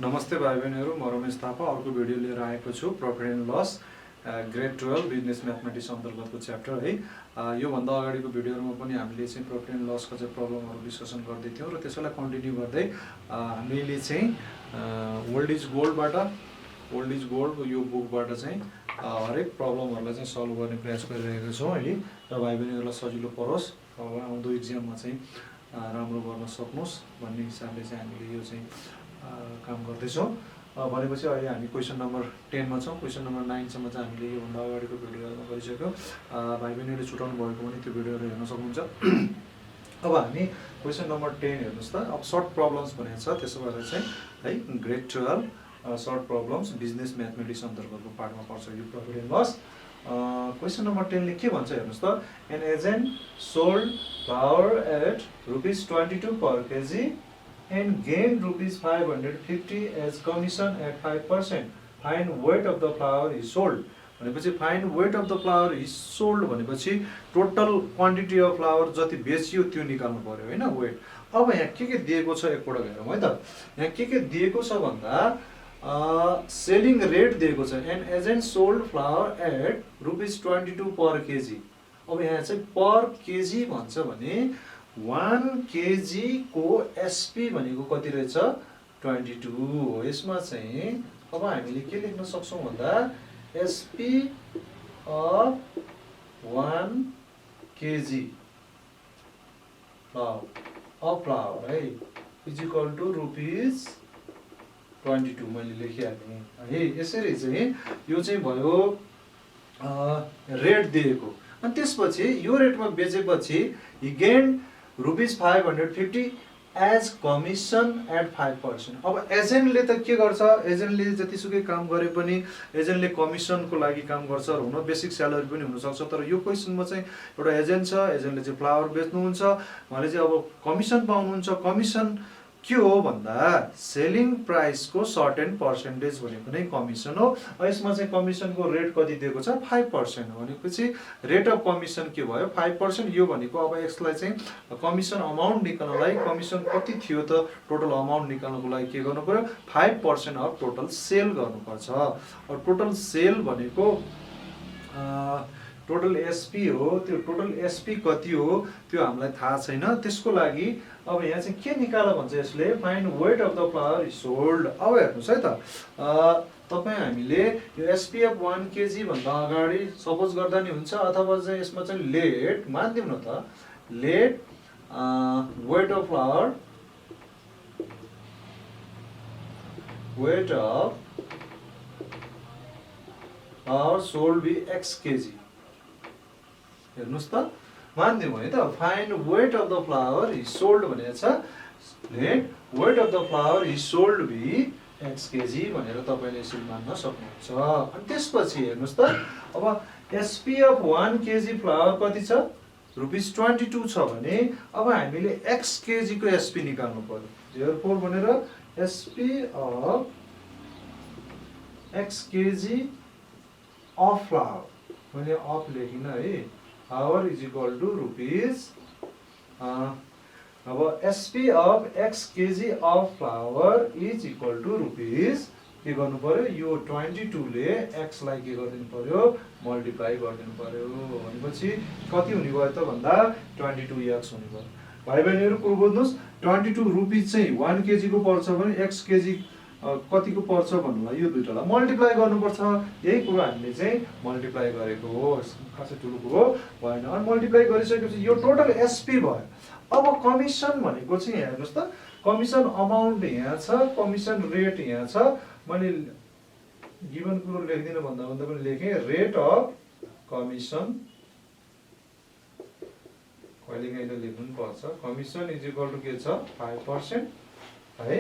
नमस्ते भाइ बहिनीहरू, म रमेश थापा अर्को भिडियो लिएर आएको छु। Profit and loss grade 12 business mathematics अन्तर्गतको च्याप्टर है। योभन्दा अगाडिको भिडियोहरूमा पनि हामीले चाहिँ प्रॉफिट एन्ड लसको चाहिँ प्रब्लमहरू डिस्कसन गर्दै थियौँ र त्यसैलाई कन्टिन्यू गर्दै हामीले चाहिँ ओल्ड इज गोल्ड यो बुकबाट चाहिँ हरेक प्रब्लमहरूलाई चाहिँ सल्भ गर्ने प्रयास गरिरहेका छौँ है। र भाइ बहिनीहरूलाई सजिलो परोस्, अब आउँदो इक्जाममा चाहिँ राम्रो गर्न सक्नुहोस् भन्ने हिसाबले चाहिँ हामीले यो चाहिँ काम गर्दैछौँ। भनेपछि अहिले हामी क्वेसन नम्बर 10 मा छौँ। क्वेसन नम्बर 9 सम्म चाहिँ हामीले योभन्दा अगाडिको भिडियोहरूमा गरिसक्यौँ। भाइ बहिनीहरूले छुटाउनु भएको पनि त्यो भिडियोहरू हेर्न सक्नुहुन्छ। अब हामी क्वेसन नम्बर 10 हेर्नुहोस् त। अब सर्ट प्रब्लम्स भनेको छ, त्यसो भएर चाहिँ है grade 12 short problems business mathematics अन्तर्गतको पार्टमा पर्छ यो profit and loss. Question number 10 ले के भन्छ हेर्नुहोस् त। An agent sold flour at ₹22 per kg and gained ₹550 as commission at 5%. Find weight of the flour is sold. भनेपछि find weight of the flour is sold भनेपछि total quantity of flour जति बेचियो त्यो निकाल्नु पर्यो हैन, वेट। अब यहाँ के दिएको छ एकपल्ट हेरौँ है त। यहाँ के दिएको छ भन्दा सेलिङ रेट दिएको छ। An agent sold flour at ₹22 per kg. अब यहाँ चाहिँ पर केजी भन्छ भने 1 kg को एसपी भनेको कति रहेछ 22 हो। यसमा चाहिँ अब हामीले के लेख्न सक्छौं भन्दा SP of 1 kg of flour है इज इक्वल टु ₹22 मैले लेखिहालेँ है। यसरी चाहिँ यो चाहिँ भयो रेट दिएको। अनि त्यसपछि यो रेटमा बेचेपछि ही गेन्ड ₹550 एज कमिसन एट 5%। अब एजेन्टले त के गर्छ, एजेन्टले जतिसुकै काम गरे पनि एजेन्टले कमिसनको लागि काम गर्छ र हुन बेसिक स्यालेरी पनि हुनसक्छ। तर यो क्वेसनमा चाहिँ एउटा एजेन्ट छ, एजेन्टले चाहिँ फ्लावर बेच्नुहुन्छ, उहाँले चाहिँ अब कमिसन पाउनुहुन्छ। कमिसन के हो भन्दा सेलिङ प्राइसको सर्टेन पर्सेन्टेज भनेको नै कमिसन हो। यसमा चाहिँ कमिसनको रेट कति दिएको छ 5% भनेपछि रेट अफ कमिसन के भयो 5%। यो भनेको अब यसलाई चाहिँ कमिसन अमाउन्ट निकाल्नलाई कमिसन कति थियो त टोटल अमाउन्ट निकाल्नको लागि के गर्नु पर्यो 5% अफ टोटल सेल गर्नुपर्छ। अब टोटल सेल भनेको टोटल एसपी हो। त्यो टोटल एसपी कति हो त्यो हामीलाई थाहा छैन। त्यसको लागि अब यहाँ चाहिँ के निकाल भन्छ यसले find weight of the flour is sold. अब हेर्नुहोस् है त, तपाईँ हामीले यो एसपीएफ 1 kg भन्दा अगाडि सपोज गर्दा नि हुन्छ, अथवा चाहिँ यसमा चाहिँ लेट मानिदिउँ न त, let weight of flour sold be x kg। हेर्नुहोस् त, मानिदिउँ है त, find weight of the flour is sold भनेको छ let weight of the flour is sold be x kg भनेर तपाईँले यसरी मान्न सक्नुहुन्छ। अनि त्यसपछि हेर्नुहोस् त, अब एसपीएफ 1 kg फ्लावर कति छ ₹22 छ भने अब हामीले x kg को एसपी निकाल्नु पर्यो। देयरफोर भनेर SP of x kg of flour मैले अफ लेखिन है, flour is equal to rupees. अब SP of x kg of flour is equal to rupees के गर्नु पर्यो, यो 22 ले x लाई के गरिदिनु पर्यो मल्टिप्लाई गरिदिनु पर्यो। भनेपछि कति हुने भयो त भन्दा 22x हुने भयो। भाइ बहिनीहरु कुरो बुझ्नुस्, 22 रुपीज चाहिँ 1 kg को पर्छ भने x kg कतिको पर्छ भन्नुलाई यो दुईटालाई मल्टिप्लाई गर्नुपर्छ। यही कुरा हामीले चाहिँ मल्टिप्लाई गरेको हो, खासै ठुलो कुरो भएन। अनि मल्टिप्लाई गरिसकेपछि यो टोटल एसपी भयो। अब कमिसन भनेको चाहिँ हेर्नुहोस् त, कमिसन अमाउन्ट यहाँ छ, कमिसन रेट यहाँ छ। मैले गिभन कुरो लेख्दिन भन्दा पनि लेखेँ रेट अफ कमिसन, कहिलेकाहीँ त लेख्नु पनि पर्छ। कमिसन इज इक्वल टु के छ 5% है।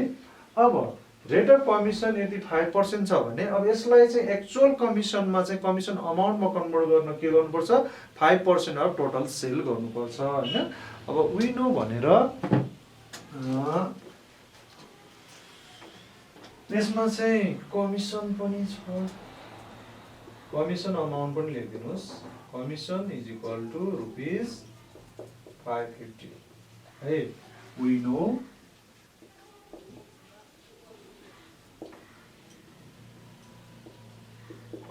अब रेट अफ कमिसन यदि 5% छ भने अब यसलाई चाहिँ एक्चुअल कमिसनमा चाहिँ कमिसन अमाउन्टमा कन्भर्ट गर्न के गर्नुपर्छ 5% अफ टोटल सेल गर्नुपर्छ हैन। अब वी नो भनेर यसमा चाहिँ कमिसन पनि छ, कमिसन अमाउन्ट पनि लेखिदिनुस्। कमिसन इज इक्वल टु ₹550 है। We know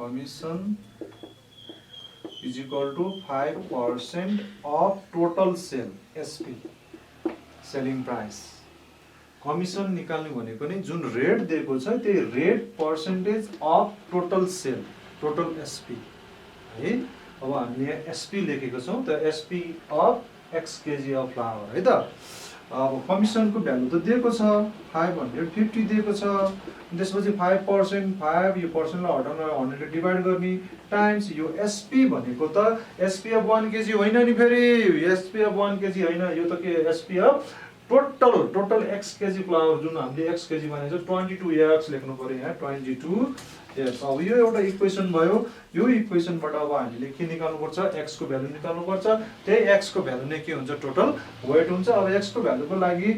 commission is equal to 5% of total sale SP selling price. Commission निकाल्नु भनेको नि जुन रेट दिएको छ त्यही rate percentage of total sale total SP है। अब हामीले यहाँ एसपी लेखेको छौँ त SP of X kg of flour है त। अब कमिसनको भ्यालु त दिएको छ 550 दिएको छ, त्यसपछि 5% 5 यो पर्सेन्टलाई हटाउन 100 ले डिभाइड गर्ने टाइम्स यो एसपी भनेको त एसपी अफ 1 केजी होइन नि, फेरि एसपी अफ 1 केजी होइन, यो त के SP of total x KG flower जुन हामीले एक्स केजी भनेको छ 22x लेख्नु पर्यो यहाँ 22x। अब यो एउटा इक्वेसन भयो, यो इक्वेसनबाट अब हामीले के निकाल्नु पर्छ एक्स को भ्यालु निकाल्नु पर्छ, त्यही एक्स को भ्यालु नै के हुन्छ टोटल वेट हुन्छ। अब एक्स को भ्यालुको लागि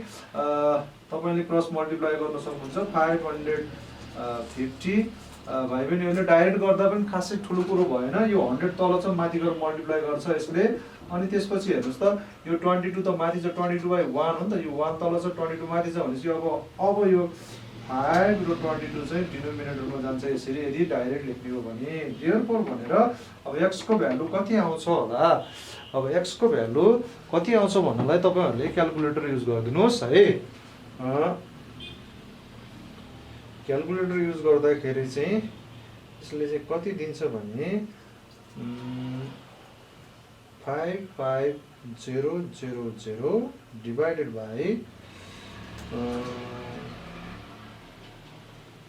तपाईले क्रस मल्टिप्लाई गर्न सक्नुहुन्छ 550 भाइ बहिनीहरुले डाइरेक्ट गर्दा पनि खासै ठुलो कुरो भएन, यो 100 तल छ माथि गएर मल्टिप्लाई गर्छ यसले, अनि त्यसपछि हेर्नुस् त यो 22 त माथि छ 22/1 हो नि त, यो 1 तल छ 22 माथि छ भनेपछि अब यो 5 र 22 चाहिँ डिनोमिनेटरमा जान्छ यसरी यदि डाइरेक्ट लेख्ने हो भने। देयरफोर भनेर अब x को भ्यालु कति आउँछ होला, अब x को भ्यालु कति आउँछ भन्नलाई तपाईहरुले क्याल्कुलेटर युज गरिदिनुस् है। क्याल्कुलेटर युज गर्दाखेरि चाहिँ यसले चाहिँ कति दिन्छ भने 55000 डिवाइडेड बाइ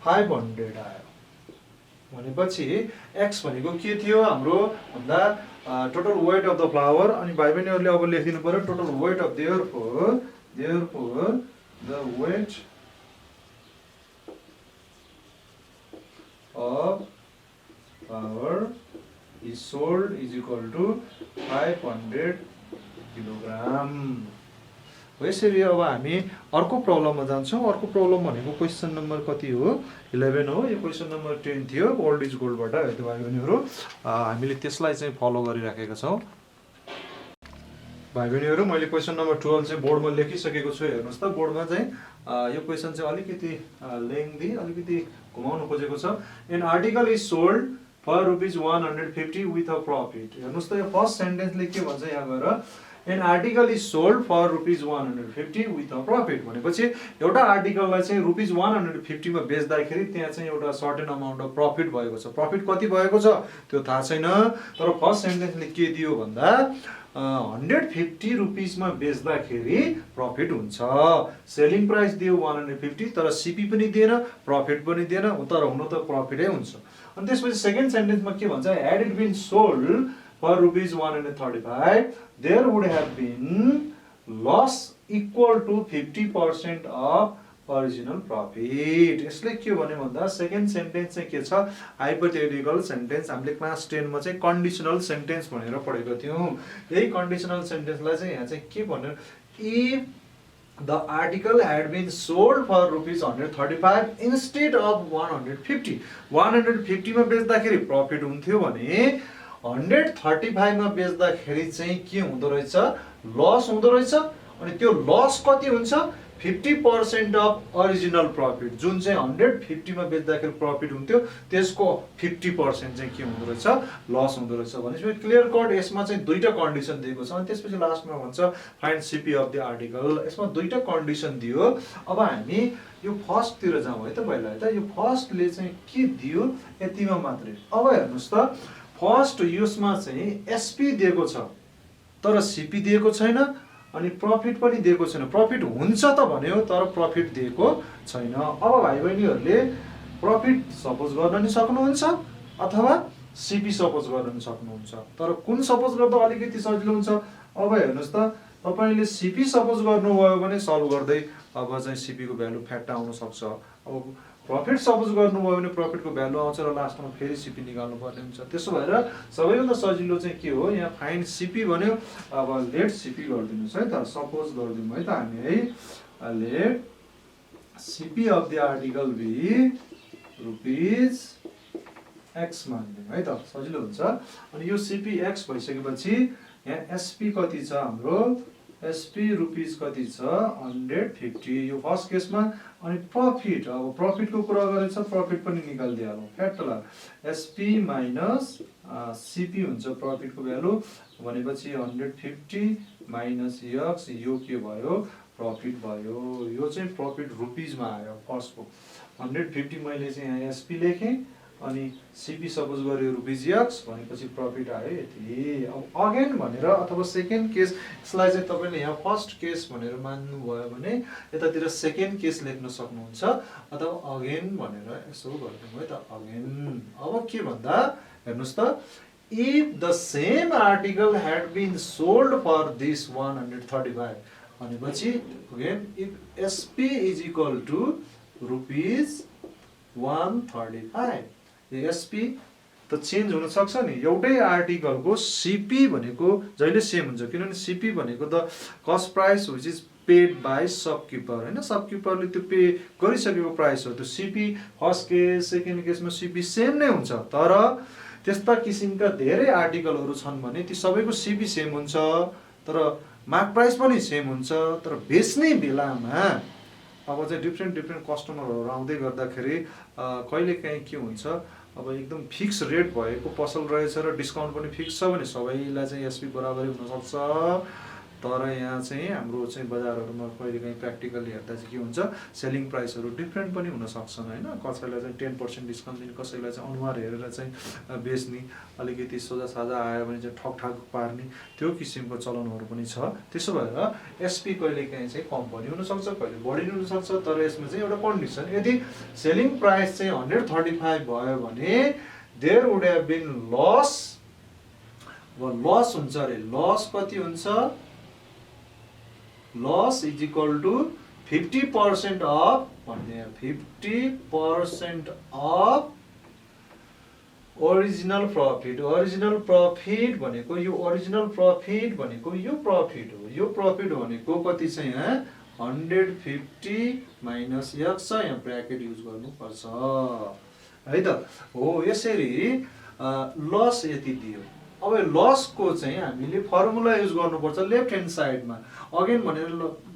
500 आयो भनेपछि x भनेको के थियो हाम्रो भन्दा total weight of the flour, अनि भाइ बहिनीहरुले अब लेखिदिनु पर्यो total weight of therefore the weight of flower is sold is equal to 500 kilogram. यसरी अब हामी अर्को प्रब्लममा जान्छौँ। अर्को प्रब्लम भनेको क्वेशन नम्बर कति हो 11 हो, यो क्वेशन नम्बर 10 थियो ओल्ड इज गोल्डबाट है त भाइ बहिनीहरु, हामीले त्यसलाई चाहिँ फलो गरिराखेका छौँ। भाइ बहिनीहरु मैले क्वेशन नम्बर 12 चाहिँ बोर्डमा लेखिसकेको छु, हेर्नुस् त बोर्डमा चाहिँ यो क्वेशन चाहिँ अलिकति लेन्थी अलिकति घुमाउनु खोजेको छ। An article is sold for ₹150 with a profit. हेर्नुस् त यो फर्स्ट सेन्टेन्सले के भन्छ यहाँ गएर an article is sold for ₹150 with a profit भनेपछि एउटा आर्टिकललाई चाहिँ ₹150 मा बेच्दाखेरि त्यहाँ चाहिँ एउटा सर्टेन अमाउन्ट अफ प्रॉफिट भएको छ। प्रॉफिट कति भएको छ त्यो थाहा छैन, तर फर्स्ट सेन्टेन्सले के दियो भन्दा 150 रुपीस मा बेच्दाखेरि प्रॉफिट हुन्छ। सेलिङ प्राइस दियो 150 तर सीपी पनि दिएन प्रॉफिट पनि दिएन, तर हुन त प्रॉफिटै हुन्छ। अनि त्यसपछि सेकेन्ड सेन्टेन्समा के भन्छ had it been sold for ₹135 there would have been loss equal to 50% of original profit. यसले के भन्यो भन्दा सेकेन्ड सेन्टेन्स चाहिँ के छ हाइपोथेटिकल सेन्टेन्स, हामीले क्लास 10 मा चाहिँ कन्डिसनल सेन्टेन्स भनेर पढेको थियौं। यही कन्डिसनल सेन्टेन्सलाई चाहिँ यहाँ चाहिँ के भन्यो if the article had been sold for ₹135 instead of 150 150 मा बेच्दाखेरि प्रॉफिट हुन्थ्यो भने 135 मा बेच्दाखेरि चाहिँ के हुँदो रहेछ लस हुँदो रहेछ। अनि त्यो लस कति हुन्छ 50% अफ ओरिजिनल प्रॉफिट, जुन चाहिँ 150 मा बेच्दाखेरि प्रॉफिट हुन्थ्यो त्यसको 50% चाहिँ के हुँदो रहेछ लस हुँदो रहेछ। भनेपछि क्लियर कट यसमा चाहिँ दुईटा कन्डिसन दिएको छ, अनि त्यसपछि लास्टमा भन्छ find CP of the article. यसमा दुईटा कन्डिसन दियो। अब हामी यो फर्स्ट तिर जाउँ है त पहिला है त। यो फर्स्टले चाहिँ के दियो यतिमा मात्रै। अब हेर्नुस् त फर्स्ट यसमा चाहिँ एसपी दिएको छ तर सीपी दिएको छैन, अनि प्रॉफिट पनि दिएको छैन। प्रॉफिट हुन्छ त भन्यो तर प्रॉफिट दिएको छैन। अब भाइ बहिनीहरुले प्रॉफिट सपोज गर्न नि सक्नुहुन्छ अथवा सीपी सपोज गर्न नि सक्नुहुन्छ, तर कुन सपोज गर्दा अलिकति सजिलो हुन्छ। अब हेर्नुस् त तपाईले सीपी सपोज गर्नुभयो भने सल्भ गर्दै अब चाहिँ सीपी को भ्यालु फ्याक्ट आउन सक्छ। अब प्रॉफिट सपोज गर्नुभयो भने प्रॉफिट को भ्यालु आउँछ र लास्टमा फेरि सीपी निकाल्नु पर्ने हुन्छ। त्यसो भएर सबैभन्दा सजिलो चाहिँ के हो यहाँ फाइन्ड सीपी भन्यो। अब लेट सीपी गर्दिनुस् है त, सपोज गर्दिनु है त हामी है। Let CP of the article be ₹x मान्दिनु है त, सजिलो हुन्छ। अनि यो सीपी x भइसकेपछि यहाँ एसपी कति छ हाम्रो एसपी रुपीज कति छ 150 यो फर्स्ट केसमा। अनि प्रफिट, अब प्रफिटको कुरा गरेछ, प्रफिट पनि निकालिदिइहालौँ। फ्याक्टला एसपी माइनस सिपी हुन्छ प्रफिटको भ्यालु भनेपछि 150 माइनस यक्स, यो के भयो प्रफिट भयो। यो चाहिँ प्रफिट रुपिजमा आयो फर्स्टको। 150 मैले चाहिँ यहाँ एसपी लेखेँ अनि सिपी सपोज गर्यो रुपिज यक्स भनेपछि प्रफिट आयो यति। अब अगेन भनेर अथवा सेकेन्ड केस, यसलाई चाहिँ तपाईँले यहाँ फर्स्ट केस भनेर मान्नुभयो भने यतातिर सेकेन्ड केस लेख्न सक्नुहुन्छ अथवा अगेन भनेर यसो गरिदिनु है त अगेन। अब के भन्दा हेर्नुहोस् त, if the same article had been sold for this 135 भनेपछि again if SP is equal to rupees 135, SP त चेन्ज हुन सक्छ नि। एउटै आर्टिकलको सिपी भनेको जहिले सेम हुन्छ, किनभने सिपी भनेको the cost price which is paid by shopkeeper होइन, सबकिपरले त्यो पे गरिसकेको प्राइस हो। त्यो सिपी फर्स्ट केस सेकेन्ड केसमा सिपी सेम नै हुन्छ। तर त्यस्ता किसिमका धेरै आर्टिकलहरू छन् भने ती सबैको सिपी सेम हुन्छ तर मार्क प्राइस पनि सेम हुन्छ, तर बेच्ने बेलामा अब चाहिँ डिफ्रेन्ट कस्टमरहरू आउँदै गर्दाखेरि कहिलेकाहीँ के हुन्छ, अब एकदम फिक्स रेट भएको पसल रहेछ र डिस्काउन्ट पनि फिक्स छ भने सबैलाई चाहिँ एसपी बराबरै हुनसक्छ। तर यहाँ चाहिँ हाम्रो चाहिँ बजारहरूमा कहिलेकाहीँ प्र्याक्टिकली हेर्दा चाहिँ के हुन्छ, सेलिङ प्राइसहरू डिफ्रेन्ट पनि हुन सक्छन् होइन। कसैलाई चाहिँ 10% डिस्काउन्ट दिने, कसैलाई चाहिँ अनुहार हेरेर चाहिँ बेच्ने, अलिकति सोझा साझा आयो भने चाहिँ ठगठाग पार्ने, त्यो किसिमको चलनहरू पनि छ। त्यसो भएर एसपी कहिलेकाहीँ चाहिँ कम पनि हुनसक्छ, कहिले बढी हुनसक्छ। तर यसमा चाहिँ एउटा कन्डिसन, यदि सेलिङ प्राइस चाहिँ 135 भयो भने there would have been loss, loss हुन्छ अरे। लस कति हुन्छ, loss is equal to 50% of भन्ने, 50% अफ ओरिजिनल प्रफिट। ओरिजिनल प्रफिट भनेको यो, ओरिजिनल प्रफिट भनेको यो प्रफिट हो। यो प्रफिट भनेको कति छ यहाँ 150 माइनस यक्स छ, यहाँ ब्र्याकेट युज गर्नुपर्छ है त हो। यसरी लस यति दियो। अब लसको चाहिँ हामीले फर्मुला युज गर्नुपर्छ लेफ्ट ह्यान्ड साइडमा, अगेन भनेर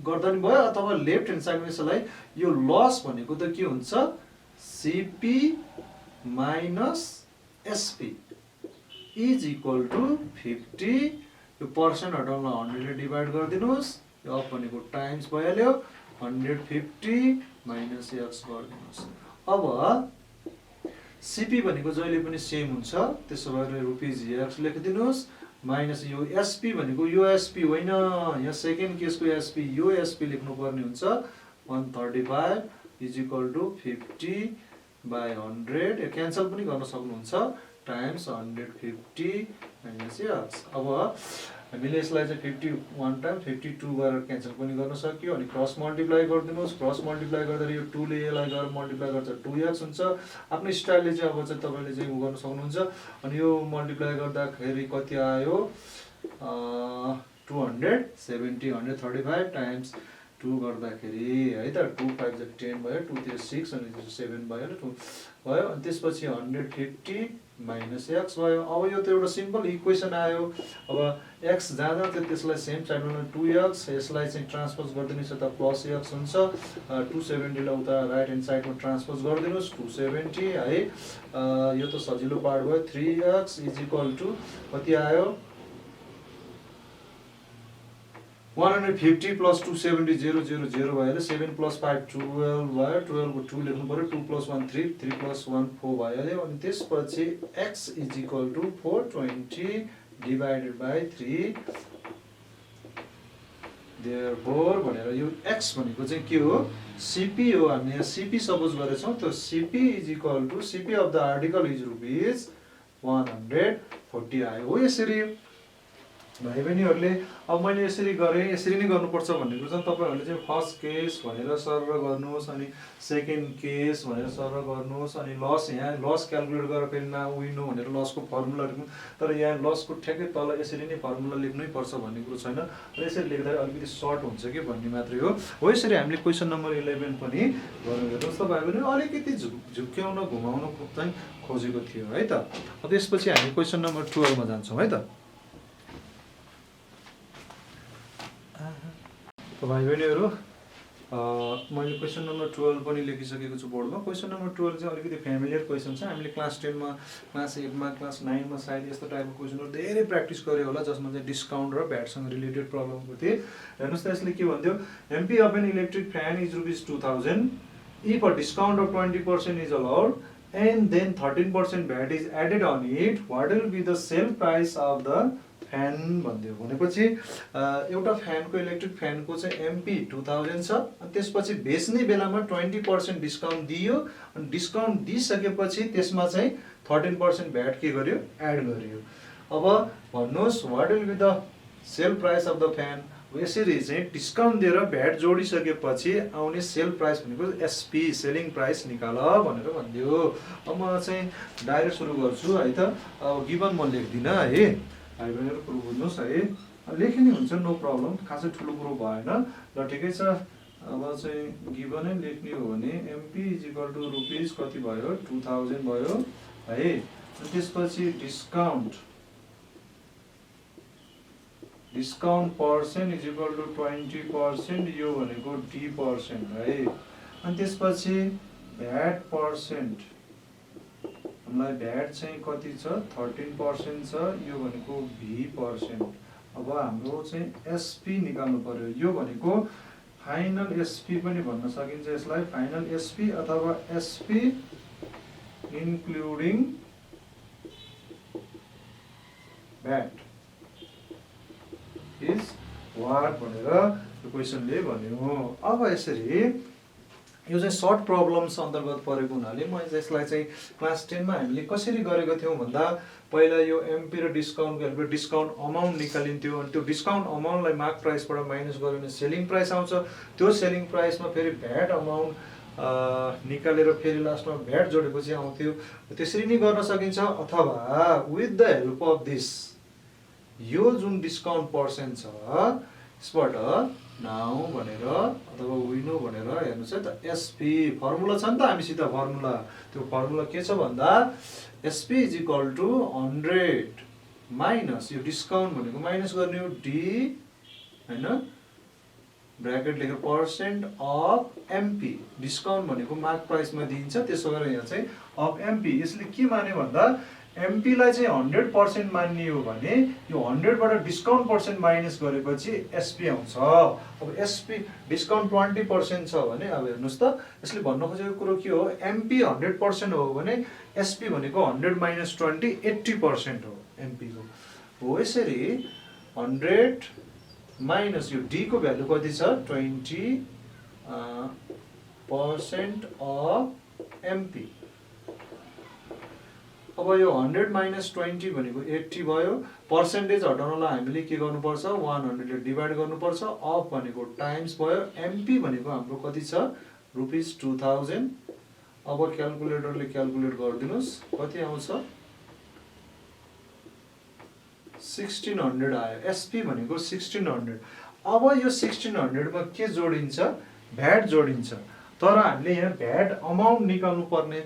गर्दा नि भयो अथवा लेफ्ट ह्यान्ड साइडमा यसलाई यो लस भनेको त के हुन्छ CP minus SP is equal to 50, यो पर्सेन्ट हटाउन 100 ले डिभाइड गरिदिनुहोस्, यो अफ भनेको टाइम्स भइहाल्यो 150 माइनस एक्स गरिदिनुहोस्। अब सिपी भनेको जहिले पनि सेम हुन्छ, त्यसो भएर रुपिज एक्स लेखिदिनुहोस् माइनस यो एसपी भनेको यो एसपी होइन, यहाँ सेकेन्ड केसको एसपी, यो एसपी लेख्नुपर्ने हुन्छ 135 इज इक्वल टु 50 बाई 100, यो क्यान्सल पनि गर्न सक्नुहुन्छ टाइम्स 150 माइनस एक्स। अब हामीले यसलाई चाहिँ 51 टाइम 52 गरेर क्यान्सल पनि गर्न सक्यो। अनि क्रस मल्टिप्लाई गरिदिनुहोस्, क्रस मल्टिप्लाई गर्दा यो 2 ले यसलाई गरेर मल्टिप्लाई गर्दा 2x हुन्छ। आफ्नो स्टाइलले चाहिँ अब चाहिँ तपाईँले चाहिँ गर्न सक्नुहुन्छ। अनि यो मल्टिप्लाई गर्दाखेरि कति आयो 270, 135 टाइम्स 2 गर्दाखेरि है त 2 5 10 भयो, 2 तिर 6 अनि 7 भयो, 2 भयो। अनि त्यसपछि 150 माइनस एक्स भयो। अब यो त एउटा सिम्पल इक्वेसन आयो। अब एक्स जहाँ जहाँ चाहिँ त्यसलाई सेम साइडमा 2x, यसलाई चाहिँ ट्रान्सपोज गरिदिनुहोस् यता प्लस एक्स हुन्छ, 270 लाई उता राइट ह्यान्ड साइडमा ट्रान्सपोज गरिदिनुहोस् 270 है। यो त सजिलो पार्ट भयो। 3x इज इक्वल टु कति आयो 150 प्लस 270 0 0 0 भयो, 7 प्लस 5 12 भयो, 12 को 2 लेख्नु पर्यो, 2 प्लस 1 3, 3 प्लस 1 4 भइहाल्यो। अनि त्यसपछि x is equal to 420 divided by 3, therefore भनेर यो x भनेको चाहिँ के हो सिपी हो। हामीले यहाँ सिपी सपोज गरेछौँ, त्यो CP is equal to CP of the article is rupees 140 आयो हो। यसरी भाइ बहिनीहरूले अब मैले यसरी गरेँ, यसरी नै गर्नुपर्छ भन्ने कुरा चाहिँ तपाईँहरूले चाहिँ फर्स्ट केस भनेर सरर गर्नुहोस्, अनि सेकेन्ड केस भनेर सरर गर्नुहोस्। अनि लस यहाँ लस क्यालकुलेट गरेर फेरि ना विनो भनेर लसको फर्मुला लेख्नु, तर यहाँ लसको ठ्याक्कै तल यसरी नै फर्मुला लेख्नै पर्छ भन्ने कुरो छैन। र यसरी लेख्दाखेरि अलिकति सर्ट हुन्छ कि भन्ने मात्रै हो। हो यसरी हामीले क्वेसन नम्बर 11 पनि गर्नु हेर्नुहोस् त भाइ बहिनी, अलिकति झुक्क्याउन घुमाउन चाहिँ खोजेको थियो है त। अब त्यसपछि हामी क्वेसन नम्बर 12 मा जान्छौँ है त। भाइ बहिनीहरू मैले क्वेसन नम्बर 12 पनि लेखिसकेको छु बोर्डमा। क्वेसन नम्बर 12 चाहिँ अलिकति फ्यामिलियर क्वेसन छ। हामीले क्लास 10 मा, क्लास 8 मा, क्लास 9 मा सायद यस्तो टाइपको क्वेसनहरू धेरै प्र्याक्टिस गर्यो होला, जसमा चाहिँ डिस्काउन्ट र भ्याटसँग रिलेटेड प्रब्लमको थिए। हेर्नुहोस् त यसले के भन्थ्यो, MP of an electric fan is ₹2000 if a discount of 20% is allowed and then 13% VAT is added on it, what will be the sale price of the fan भन्दियो। भनेपछि एउटा फ्यानको, इलेक्ट्रिक फ्यानको चाहिँ एमपी 2000 छ, अनि त्यसपछि बेच्ने बेलामा 20% डिस्काउन्ट दियो, अनि डिस्काउन्ट दिइसकेपछि त्यसमा चाहिँ 13% भ्याट के गर्यो, एड गर्यो। अब भन्नुहोस् what will be the sale price of the fan. यसरी चाहिँ डिस्काउन्ट दिएर भ्याट जोडिसकेपछि आउने सेल प्राइस भनेको एसपी, सेलिङ प्राइस निकाल भनेर भनिदियो। अब म चाहिँ डाइरेक्ट सुरु गर्छु है त। अब गिभन म लेख्दिनँ है, भाइ बहिनीहरू कुरो बुझ्नुहोस् है, लेखिने हुन्छ नो प्रब्लम, खासै ठुलो कुरो भएन ल, ठिकै छ। अब चाहिँ गिभनै लेख्ने हो भने MP is equal to rupees कति भयो, 2000 भयो है। अनि त्यसपछि discount percent is equal to 20%, यो भनेको D% है। अनि त्यसपछि भ्याट पर्सेन्ट, हामीलाई भ्याट चाहिँ कति छ, 13% छ, यो भनेको V%। अब हाम्रो चाहिँ एसपी निकाल्नु पर्यो, यो भनेको फाइनल एसपी पनि भन्न सकिन्छ यसलाई, फाइनल एसपी अथवा SP including VAT is what भनेर यो क्वेसनले भन्यो। अब यसरी यो चाहिँ सर्ट प्रब्लम्स अन्तर्गत परेको हुनाले म यसलाई चाहिँ क्लास 10 मा हामीले कसरी गरेको थियौँ भन्दा, पहिला यो एमपी र डिस्काउन्टको हेल्पले डिस्काउन्ट अमाउन्ट निकालिन्थ्यो, अनि त्यो डिस्काउन्ट अमाउन्टलाई मार्क प्राइसबाट माइनस गर्यो भने सेलिङ प्राइस आउँछ, त्यो सेलिङ प्राइसमा फेरि भ्याट अमाउन्ट निकालेर फेरि लास्टमा भ्याट जोडेपछि आउँथ्यो। त्यसरी नै गर्न सकिन्छ, अथवा with the help of this, यो जुन डिस्काउन्ट पर्सेन्ट छ यसबाट नाउ भनेर अथवा विनो भनेर हेर्नुहोस् है त, एसपी फर्मुला छ नि त हामीसित फर्मुला, त्यो फर्मुला के छ भन्दा SP is equal to 100 minus यो डिस्काउन्ट भनेको माइनस गर्ने हो डी हैन, ब्र्याकेट लेखेर पर्सेन्ट अफ एमपी, डिस्काउन्ट भनेको मार्क प्राइसमा दिइन्छ, त्यसो गरेर यहाँ चाहिँ अफ एमपी। यसले के मान्यो भन्दा एमपी लाई चाहिँ 100% मान्ने हो भने यो 100 बाट डिस्काउन्ट पर्सेन्ट माइनस गरेपछि एसपी आउँछ। अब एसपी डिस्काउन्ट 20% छ भने अब हेर्नुहोस् त, यसले भन्न खोजेको कुरो के हो, एमपी 100% हो भने एसपी भनेको 100 माइनस 20 80% हो एमपी को हो। यसरी 100 माइनस यो डी को भ्यालु कति छ, 20% अफ एमपी। अब यो 100 माइनस 20 भनेको 80 भयो, पर्सेन्टेज हटाउनलाई हामीले के गर्नुपर्छ, 100 ले डिभाइड गर्नुपर्छ, अफ भनेको टाइम्स भयो, एमपी भनेको हाम्रो कति छ, ₹2000। अब क्याल्कुलेटरले क्याल्कुलेट गरिदिनुहोस् कति आउँछ, 1600 आयो, एसपी भनेको 1600। अब यो 1600 मा के जोडिन्छ, भ्याट जोडिन्छ, तर हामीले यहाँ भ्याट अमाउन्ट निकाल्नु पर्ने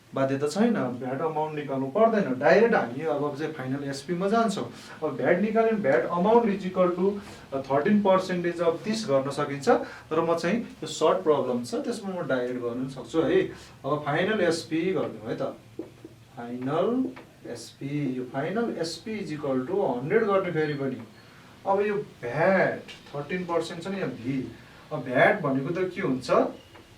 बाध्यता छैन, भ्याट अमाउन्ट निकाल्नु पर्दैन, डाइरेक्ट हामी अब चाहिँ फाइनल एसपी मा जान्छौँ। अब भ्याट निकाल्यो भने VAT amount is equal to 13% of this गर्न सकिन्छ, तर म चाहिँ यो सर्ट प्रब्लम छ त्यसमा म डाइरेक्ट गर्नु सक्छु है। अब फाइनल एसपी गरिदिउँ है त, फाइनल एसपी, यो final SP is equal to 100 गर्ने फेरि पनि। अब यो भ्याट 13% छ नि यहाँ भी, अब भ्याट भनेको त के हुन्छ,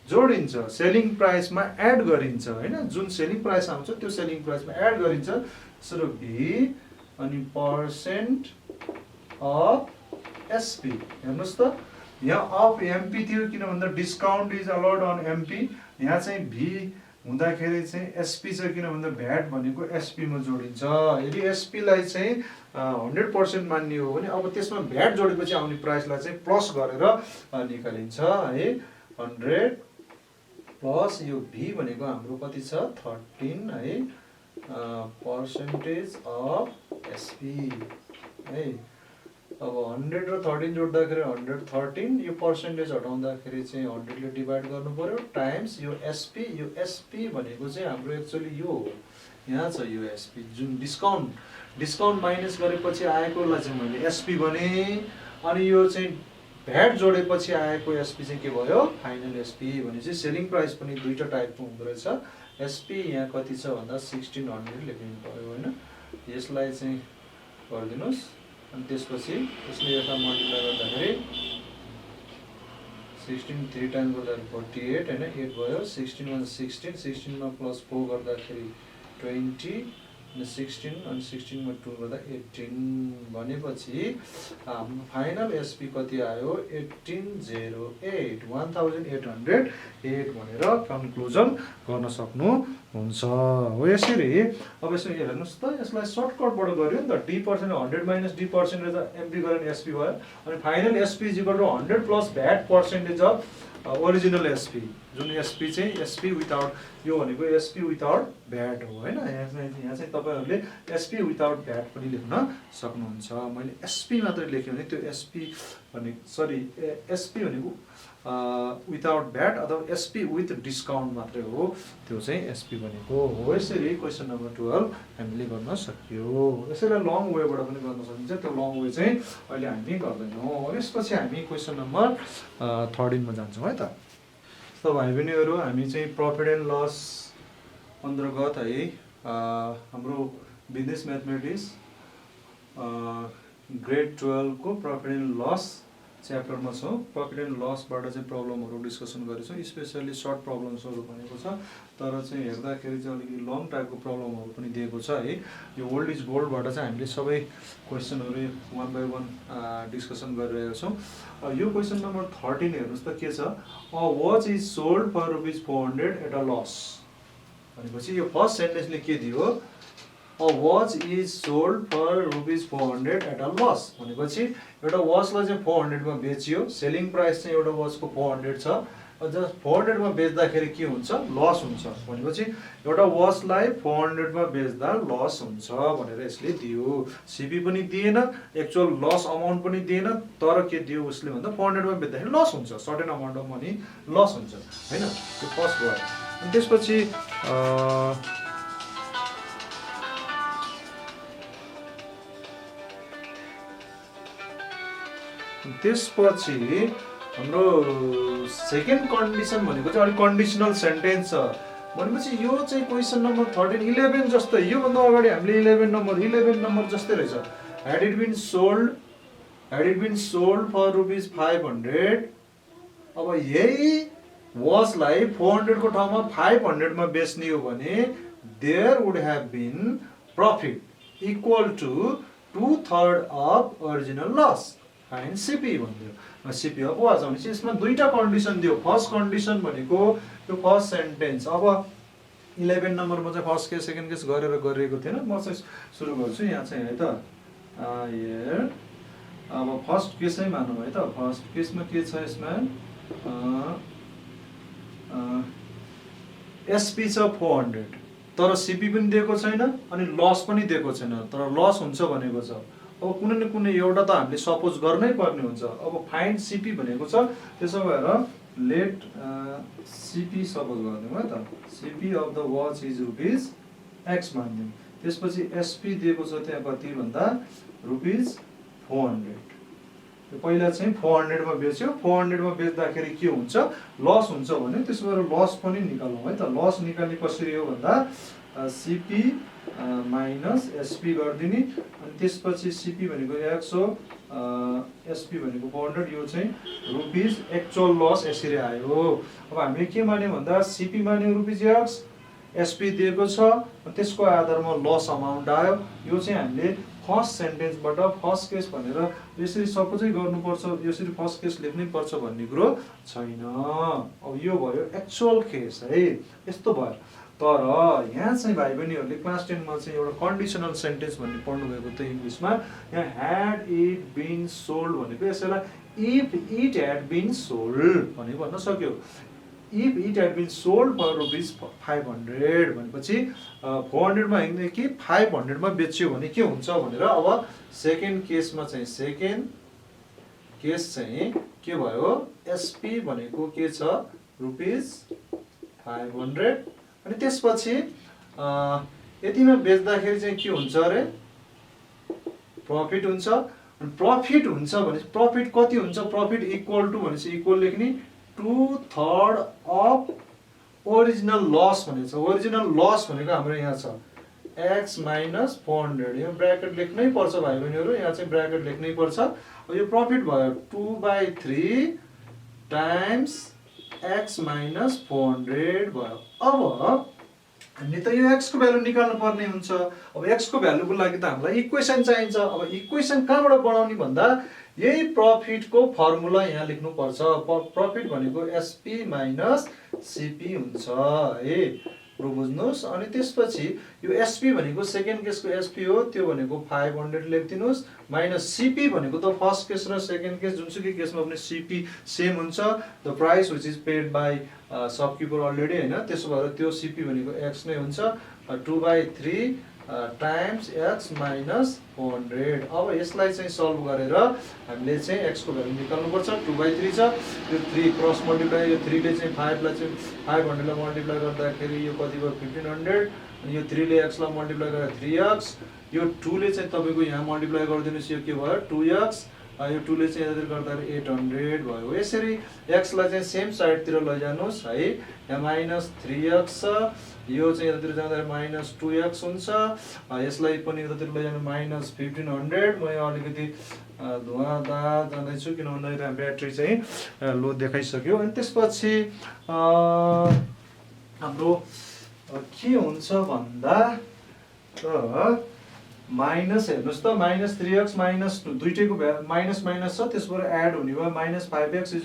जोडिन्छ, सेलिङ प्राइसमा एड गरिन्छ हैन, जुन सेलिङ प्राइस आउँछ त्यो सेलिङ प्राइसमा एड गरिन्छ, त्यसो भी अनि पर्सेन्ट अफ एसपी। हेर्नुहोस् त यहाँ अफ एमपी थियो, किन भन्दा discount is allowed on MP, यहाँ चाहिँ भी हुँदाखेरि चाहिँ एसपी छ, किन भन्दा भ्याट भनेको एसपी मा जोडिन्छ। यदि एसपी लाई चाहिँ 100% मान्ने हो भने अब त्यसमा भ्याट जोडेपछि आउने प्राइसलाई चाहिँ प्लस गरेर निकालिन्छ है, 100 प्लस यो भी भनेको हाम्रो कति छ, 13 है, पर्सेन्टेज अफ एसपी है। अब 100 र 13 जोड्दाखेरि 113, यो पर्सेन्टेज हटाउँदाखेरि चाहिँ 100 ले डिभाइड गर्नु पर्यो, टाइम्स यो एसपी भनेको चाहिँ हाम्रो एक्चुअली यो हो, यहाँ छ यो एसपी, जुन डिस्काउन्ट माइनस गरेपछि आएकोलाई चाहिँ मैले एसपी भने, अनि यो चाहिँ भ्याट जोडेपछि आएको एसपी चाहिँ के भयो फाइनल एसपी भनेपछि सेलिङ प्राइस पनि दुईटा टाइपको हुँदो रहेछ एसपी यहाँ कति छ भन्दा 1600 लेखिनु पर्यो होइन यसलाई चाहिँ गरिदिनुस् अनि त्यसपछि यसले यता मल्टिप्लाई गर्दाखेरि 16 3 टाइम्स गर्दाखेरि 48 हैन 8 भयो 16 मा 16 16 मा प्लस 4 गर्दाखेरि 20 अनि 16 अनि 16 मा 2 गर्दा 18 भनेपछि हाम्रो फाइनल एसपी कति आयो 1808 1808 भनेर कन्क्लुजन गर्न सक्नुहुन्छ हो यसरी अब यसमा हेर्नुस् त यसलाई सर्टकटबाट गर्यो नि त d% 100 माइनस d% एमपी गरेर एसपी भयो अनि final SP is equal to 100 plus VAT percentage of original SP जुन एसपी चाहिँ एसपी विदाउट यो भनेको एसपी विदाउट भ्याट हो हैन यहाँ चाहिँ तपाईहरुले एसपी विदाउट भ्याट पनि लेख्न सक्नुहुन्छ मैले एसपी मात्र लेख्यो भने त्यो एसपी भने सरी एसपी भनेको विदाउट भ्याट अथवा एसपी विथ डिस्काउन्ट मात्रै हो त्यो चाहिँ एसपी भनेको हो यसरी क्वेशन नम्बर 12 हामीले गर्न सक्यो यसैलाई लङ वेबाट पनि गर्न सकिन्छ त्यो लङ वे चाहिँ अहिले हामी गर्दैनौं यसपछि हामी क्वेशन नम्बर 13 मा जान्छौं है त त भाइ बहिनीहरु हामी चाहिँ प्रॉफिट एन्ड लस अन्तर्गत है हाम्रो बिजनेस म्याथमेटिक्स ग्रेड 12 को प्रॉफिट एन्ड लस च्याप्टरमा छौं प्रॉफिट एन्ड लस बाट चाहिँ प्रब्लमहरु डिस्कसन गरेछौं स्पेशली सर्ट प्रब्लम्सहरु भनेको छ तर चाहिँ हेर्दाखेरि चाहिँ अलिकति लङ टाइपको प्रब्लमहरु पनि दिएको छ है यो ओल्ड इज गोल्ड बाट चाहिँ हामीले सबै क्वेशनहरु वन बाइ वन डिस्कसन गरिरहेका छौं यो क्वेशन नम्बर 13 हेर्नुस् त के छ a watch is sold for ₹400 at a loss भनेपछि यो फर्स्ट सेन्टेन्सले के दियो A watch is sold for ₹400 at a loss भनेपछि एउटा वाचलाई चाहिँ 400 मा बेचियो सेलिङ प्राइस चाहिँ एउटा वाचको 400 छ जस्ट 400 मा बेच्दाखेरि के हुन्छ लस हुन्छ भनेपछि एउटा वाचलाई 400 मा बेच्दा लस हुन्छ भनेर यसले दियो सीपी पनि दिएन एक्चुअल लस अमाउन्ट पनि दिएन तर के दियो उसले भन्दा 400 मा बेच्दाखेरि लस हुन्छ certain amount of money loss हुन्छ हैन त्यो फर्स्ट भयो अनि त्यसपछि त्यसपछि हाम्रो सेकेन्ड कन्डिसन भनेको चाहिँ अलि कन्डिसनल सेन्टेन्स छ भनेपछि यो चाहिँ क्वेशन नम्बर 13 11 जस्तै यो भन्दा अगाडि हामीले 11 नम्बर जस्तै रहेछ had it been sold for ₹500 अब यही वाचलाई 400 को ठाउँमा 500 मा बेच्ने हो भने there would have been profit equal to 2/3 of original loss fine CP भन्दियो सीपी अब वाच भनेपछि यसमा दुईटा कन्डिसन दियो फर्स्ट कन्डिसन भनेको यो फर्स्ट सेन्टेन्स अब 11 नम्बरमा चाहिँ फर्स्ट केस सेकेन्ड केस गरेर गरिएको थिएन म चाहिँ सुरु गर्छु यहाँ चाहिँ है त हियर अब फर्स्ट केसै मानौँ है त फर्स्ट केसमा के छ यसमा एसपी छ 400 तर सीपी पनि दिएको छैन अनि लस पनि दिएको छैन तर लस हुन्छ भनेको छ अब कुनै न कुनै एउटा त हामीले सपोज गर्नै पर्ने हुन्छ अब फाइन्ड सीपी भनेको छ त्यसो भएर लेट सीपी सपोज गर्दियौं है त CP of the watch is ₹x मान्दियौं त्यसपछि एसपी दिएको छ त्यहाँ कति भन्दा ₹400 यो पहिला चाहिँ 400 मा बेच्यो 400 मा बेच्दाखेरि के हुन्छ लस हुन्छ भने त्यसो भएर लस पनि निकालौं है त लस निकाल्ने कसरी हो भन्दा सीपी माइनस एसपी गर्दिने अनि त्यसपछि सीपी भनेको x हो एसपी भनेको 400 यो चाहिँ रुपीस एक्चुअल लस यसरी आयो अब हामीले के मान्यौ भन्दा सीपी मान्यौ ₹x एसपी दिएको छ त्यसको आधारमा लस अमाउन्ट आयो यो चाहिँ हामीले फर्स्ट सेन्टेन्सबाट फर्स्ट केस भनेर यसरी सपोजै गर्नुपर्छ यसरी फर्स्ट केस लेख्नै पर्छ भन्ने कुरो छैन अब यो भयो एक्चुअल केस है यस्तो भयो तर यहाँ चाहिँ भाइ बहिनीहरुले क्लास 10 मा चाहिँ एउटा कन्डिसनल सेन्टेन्स भन्ने पढ्नु भएको थियो इंग्लिशमा यहाँ had it been sold भनेको यसैलाई if it had been sold भनि भन्न सक्यो if it had been sold for ₹500 भनेपछि 400 मा हैन कि 500 मा बेच्यो भने के हुन्छ भनेर अब सेकेन्ड केसमा चाहिँ सेकेन्ड केस चाहिँ के भयो एसपी भनेको के छ ₹500 अनि त्यसपछि यतिमा बेच्दाखेरि चाहिँ के हुन्छ रे प्रॉफिट हुन्छ प्रफिट हुन्छ भने प्रफिट कति हुन्छ प्रफिट इक्वल टु भनेपछि इक्वल लेख्ने 2/3 अफ ओरिजिनल लस भनेको छ ओरिजिनल लस भनेको हाम्रो यहाँ छ x माइनस 400 यो ब्र्याकेट लेख्नै पर्छ भाइ बहिनीहरु यहाँ चाहिँ ब्र्याकेट लेख्नै पर्छ यो प्रफिट भयो 2/3 टाइम्स x माइनस 400 भयो अब हामीले त यो x को भ्यालु निकाल्नु पर्ने हुन्छ अब x को भ्यालुको लागि त हामीलाई इक्वेसन चाहिन्छ अब इक्वेसन कहाँबाट बनाउने भन्दा यही प्रफिट को फर्मुला यहाँ लेख्नु पर्छ प्रफिट भनेको SP माइनस CP हुन्छ है बुझ्नुस् अनि त्यसपछि यो SP भनेको सेकेन्ड केसको SP हो त्यो भनेको 500 लेख्दिनुस् माइनस CP भनेको त फर्स्ट केस र सेकेन्ड केस जुनसुकै केसमा पनि CP सेम हुन्छ the price which is paid by shopkeeper already हैन त्यसो भएर त्यो CP भनेको x नै हुन्छ 2/3 टाइम्स x माइनस 400 अब यसलाई चाहिँ सल्भ गरेर हामीले चाहिँ x को भ्यालु निकाल्नु पर्छ 2/3 छ यो 3 क्रस मल्टिप्लाई यो 3 ले चाहिँ 5 लाई चाहिँ 500 लाई मल्टिप्लाई गर्दाखेरि यो कति भयो 1500 अनि यो 3 ले x लाई मल्टिप्लाई गरेर 3x यो 2 ले चाहिँ तपाईको यहाँ मल्टिप्लाई गरिदिनुस् यो के भयो 2x यो 2 ले चाहिँ यतातिर गर्दाखेरि 800 भयो यसरी x लाई चाहिँ सेम साइड तिर लैजानुस् है यहाँ माइनस 3x छ यो चाहिँ यतातिर जाँदाखेरि माइनस 2x हुन्छ यसलाई पनि यतातिर लैजानु माइनस 1500 म यहाँ अलिकति धुवादार जाँदैछु किन भन्दाखेरि ब्याट्री चाहिँ लो देखाइसक्यो अनि त्यसपछि हाम्रो के हुन्छ भन्दा माइनस हेर्नुस् त माइनस 3x माइनस दुईटैको माइनस माइनस छ त्यसबाट एड हुने भयो माइनस 5x =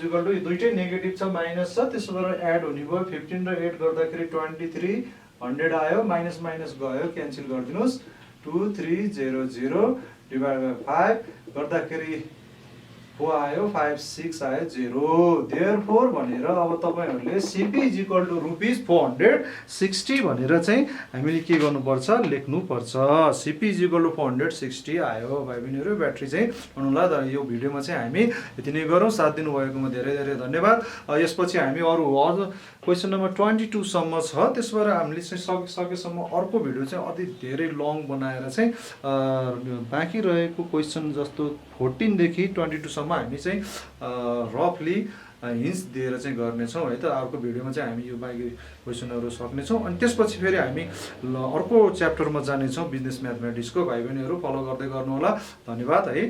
दुईटै नेगेटिभ छ माइनस छ त्यसबाट एड हुने भयो 15 र 8 गर्दाखेरि 2300 आयो माइनस माइनस गयो क्यान्सल गरिदिनुस् 2300 डिभाइडेड बाइ 5 गर्दाखेरि 4 आयो 5 6 आयो 0 देयरफोर भनेर अब तपाईहरुले CP = ₹460 भनेर चाहिँ हामीले के गर्नु पर्छ लेख्नु पर्छ CP = 460 आयो भाइ बहिनीहरु ब्याट्री चाहिँ हुनुला यो भिडियोमा चाहिँ हामी यति नै गरौँ साथ दिनु भएकोमा धेरै धेरै धन्यवाद यसपछि हामी अरु क्वेशन नम्बर 22 सम्म छ त्यसबाट हामीले चाहिँ सकेसम्म अर्को भिडियो चाहिँ अति धेरै लङ बनाएर चाहिँ बाँकी रहेको क्वेशन जस्तो 14 देखि 22 सम्म हामी चाहिँ रफली हिन्ट्स दिएर चाहिँ गर्नेछौँ है त अर्को भिडियोमा चाहिँ हामी यो बाँकी क्वेशनहरु सक्नेछौँ अनि त्यसपछि फेरि हामी अर्को च्याप्टरमा जानेछौँ बिजनेस म्याथमेटिक्सको भाइ बहिनीहरु फलो गर्दै गर्नु होला धन्यवाद है।